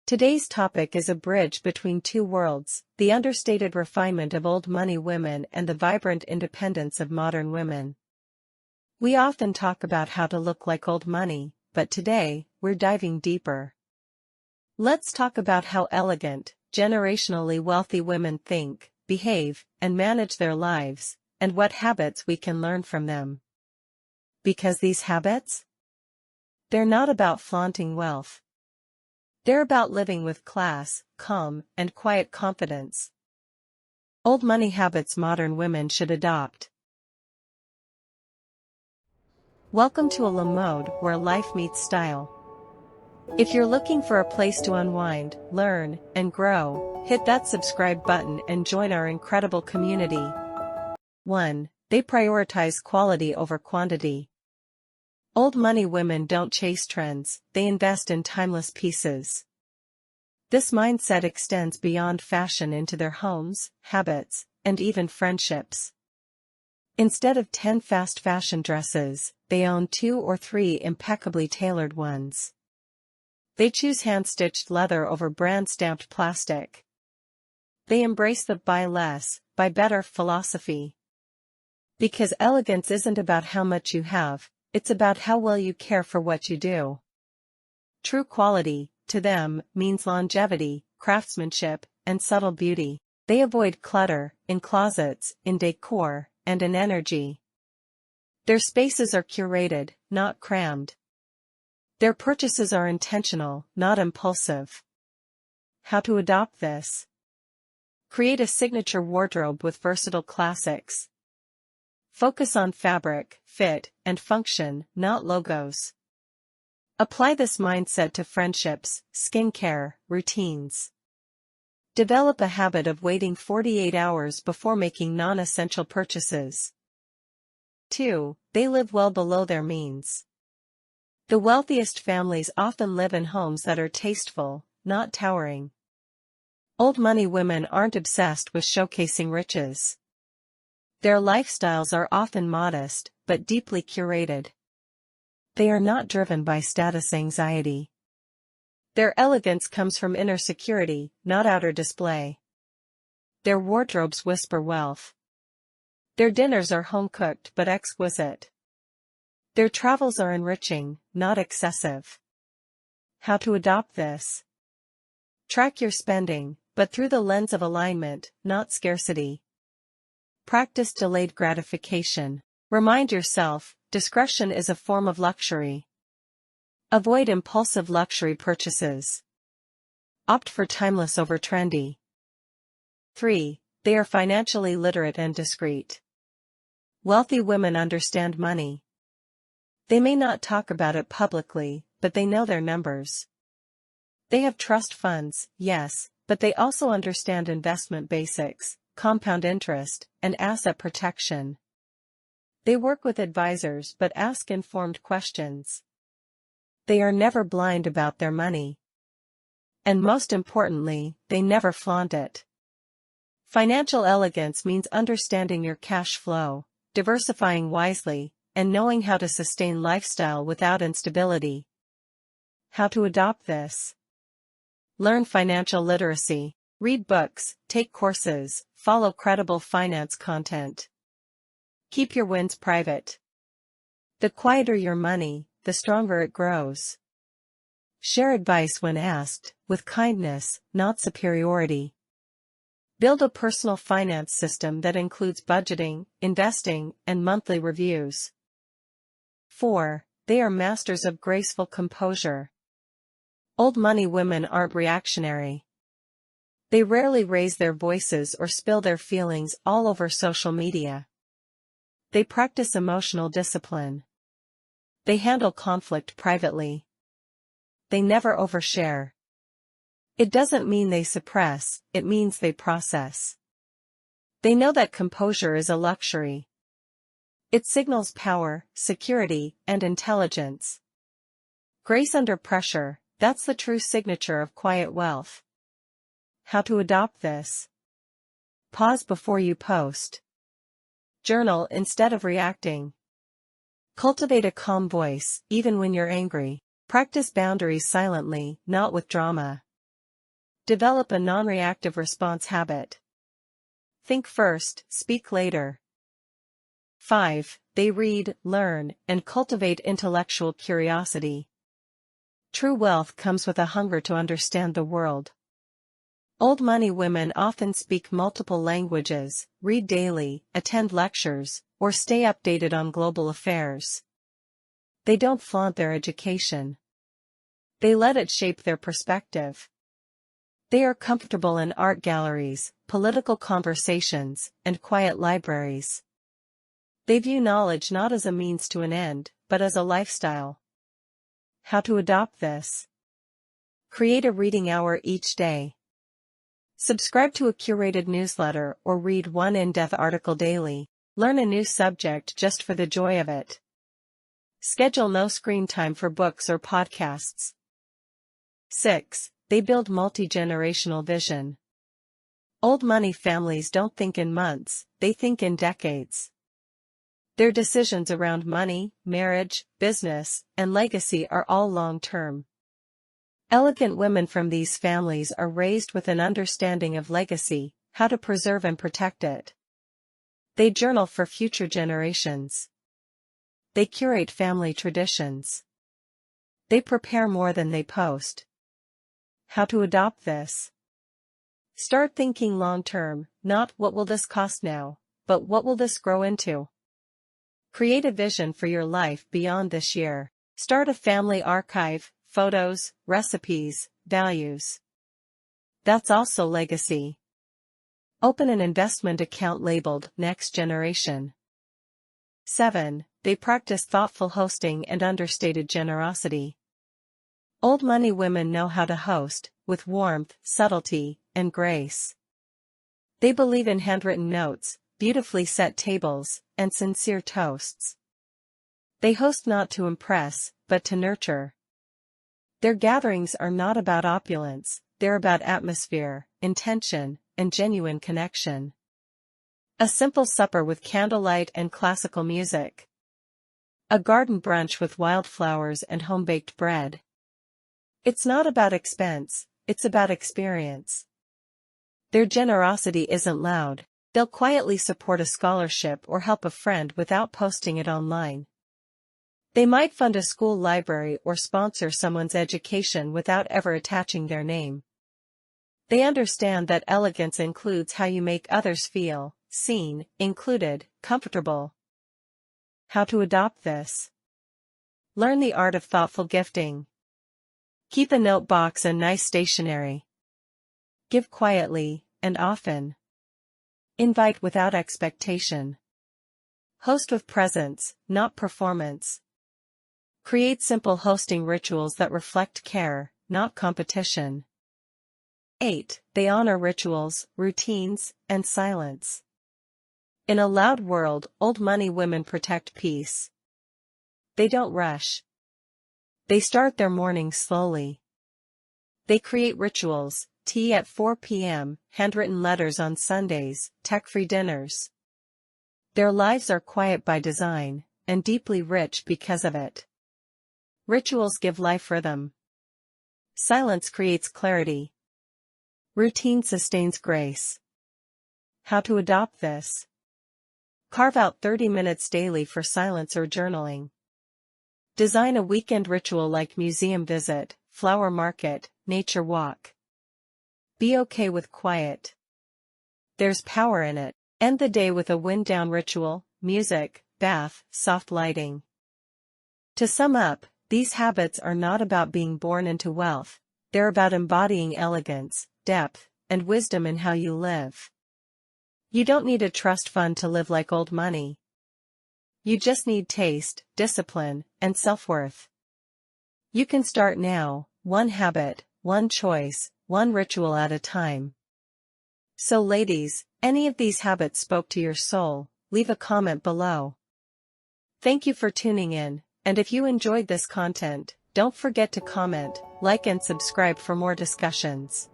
Today's topic is a bridge between two worlds, the understated refinement of old money women and the vibrant independence of modern women. We often talk about how to look like old money, but today, we're diving deeper. Let's talk about how elegant, generationally wealthy women think, behave, and manage their lives, and what habits we can learn from them. Because these habits? They're not about flaunting wealth. They're about living with class, calm, and quiet confidence. Old money habits modern women should adopt. Welcome to a La Mode where life meets style. If you're looking for a place to unwind, learn, and grow, hit that subscribe button and join our incredible community. 1. They prioritize quality over quantity. Old money women don't chase trends, they invest in timeless pieces. This mindset extends beyond fashion into their homes, habits, and even friendships. Instead of 10 fast fashion dresses, they own 2 or 3 impeccably tailored ones. They choose hand-stitched leather over brand-stamped plastic. They embrace the buy less, buy better philosophy. Because elegance isn't about how much you have, it's about how well you care for what you do. True quality, to them, means longevity, craftsmanship, and subtle beauty. They avoid clutter, in closets, in decor, and in energy. Their spaces are curated, not crammed. Their purchases are intentional, not impulsive. How to adopt this? Create a signature wardrobe with versatile classics. Focus on fabric, fit, and function, not logos. Apply this mindset to friendships, skincare, routines. Develop a habit of waiting 48 hours before making non-essential purchases. 2. They live well below their means. The wealthiest families often live in homes that are tasteful, not towering. Old money women aren't obsessed with showcasing riches. Their lifestyles are often modest, but deeply curated. They are not driven by status anxiety. Their elegance comes from inner security, not outer display. Their wardrobes whisper wealth. Their dinners are home-cooked but exquisite. Their travels are enriching, not excessive. How to adopt this? Track your spending, but through the lens of alignment, not scarcity. Practice delayed gratification. Remind yourself, discretion is a form of luxury. Avoid impulsive luxury purchases. Opt for timeless over trendy. 3. They are financially literate and discreet. Wealthy women understand money. They may not talk about it publicly, but they know their numbers. They have trust funds, yes, but they also understand investment basics, compound interest, and asset protection. They work with advisors but ask informed questions. They are never blind about their money. And most importantly, they never flaunt it. Financial elegance means understanding your cash flow, diversifying wisely, and knowing how to sustain lifestyle without instability. How to adopt this? Learn financial literacy. Read books, take courses, follow credible finance content. Keep your wins private. The quieter your money, the stronger it grows. Share advice when asked, with kindness, not superiority. Build a personal finance system that includes budgeting, investing, and monthly reviews. 4. They are masters of graceful composure. Old money women aren't reactionary. They rarely raise their voices or spill their feelings all over social media. They practice emotional discipline. They handle conflict privately. They never overshare. It doesn't mean they suppress, it means they process. They know that composure is a luxury. It signals power, security, and intelligence. Grace under pressure, that's the true signature of quiet wealth. How to adopt this? Pause before you post. Journal instead of reacting. Cultivate a calm voice, even when you're angry. Practice boundaries silently, not with drama. Develop a non-reactive response habit. Think first, speak later. 5. They read, learn, and cultivate intellectual curiosity. True wealth comes with a hunger to understand the world. Old money women often speak multiple languages, read daily, attend lectures, or stay updated on global affairs. They don't flaunt their education. They let it shape their perspective. They are comfortable in art galleries, political conversations, and quiet libraries. They view knowledge not as a means to an end, but as a lifestyle. How to adopt this? Create a reading hour each day. Subscribe to a curated newsletter or read one in-depth article daily. Learn a new subject just for the joy of it. Schedule no screen time for books or podcasts. 6. They build multi-generational vision. Old money families don't think in months, they think in decades. Their decisions around money, marriage, business, and legacy are all long-term. Elegant women from these families are raised with an understanding of legacy, how to preserve and protect it. They journal for future generations. They curate family traditions. They prepare more than they post. How to adopt this? Start thinking long-term, not what will this cost now, but what will this grow into? Create a vision for your life beyond this year. Start a family archive, photos, recipes, values. That's also legacy. Open an investment account labeled Next Generation. 7. They practice thoughtful hosting and understated generosity. Old money women know how to host, with warmth, subtlety, and grace. They believe in handwritten notes, beautifully set tables, and sincere toasts. They host not to impress, but to nurture. Their gatherings are not about opulence, they're about atmosphere, intention, and genuine connection. A simple supper with candlelight and classical music. A garden brunch with wildflowers and home-baked bread. It's not about expense, it's about experience. Their generosity isn't loud. They'll quietly support a scholarship or help a friend without posting it online. They might fund a school library or sponsor someone's education without ever attaching their name. They understand that elegance includes how you make others feel, seen, included, comfortable. How to adopt this? Learn the art of thoughtful gifting. Keep a note box and nice stationery. Give quietly, and often. Invite without expectation. Host with presence, not performance. Create simple hosting rituals that reflect care, not competition. 8. They honor rituals, routines, and silence. In a loud world, old money women protect peace. They don't rush. They start their mornings slowly. They create rituals, tea at 4 p.m., handwritten letters on Sundays, tech-free dinners. Their lives are quiet by design, and deeply rich because of it. Rituals give life rhythm. Silence creates clarity. Routine sustains grace. How to adopt this? Carve out 30 minutes daily for silence or journaling. Design a weekend ritual like museum visit, flower market, nature walk. Be okay with quiet. There's power in it. End the day with a wind-down ritual, music, bath, soft lighting. To sum up, these habits are not about being born into wealth, they're about embodying elegance, depth, and wisdom in how you live. You don't need a trust fund to live like old money. You just need taste, discipline, and self-worth. You can start now, one habit, one choice, one ritual at a time. So ladies, any of these habits spoke to your soul, leave a comment below. Thank you for tuning in, and if you enjoyed this content, don't forget to comment, like and subscribe for more discussions.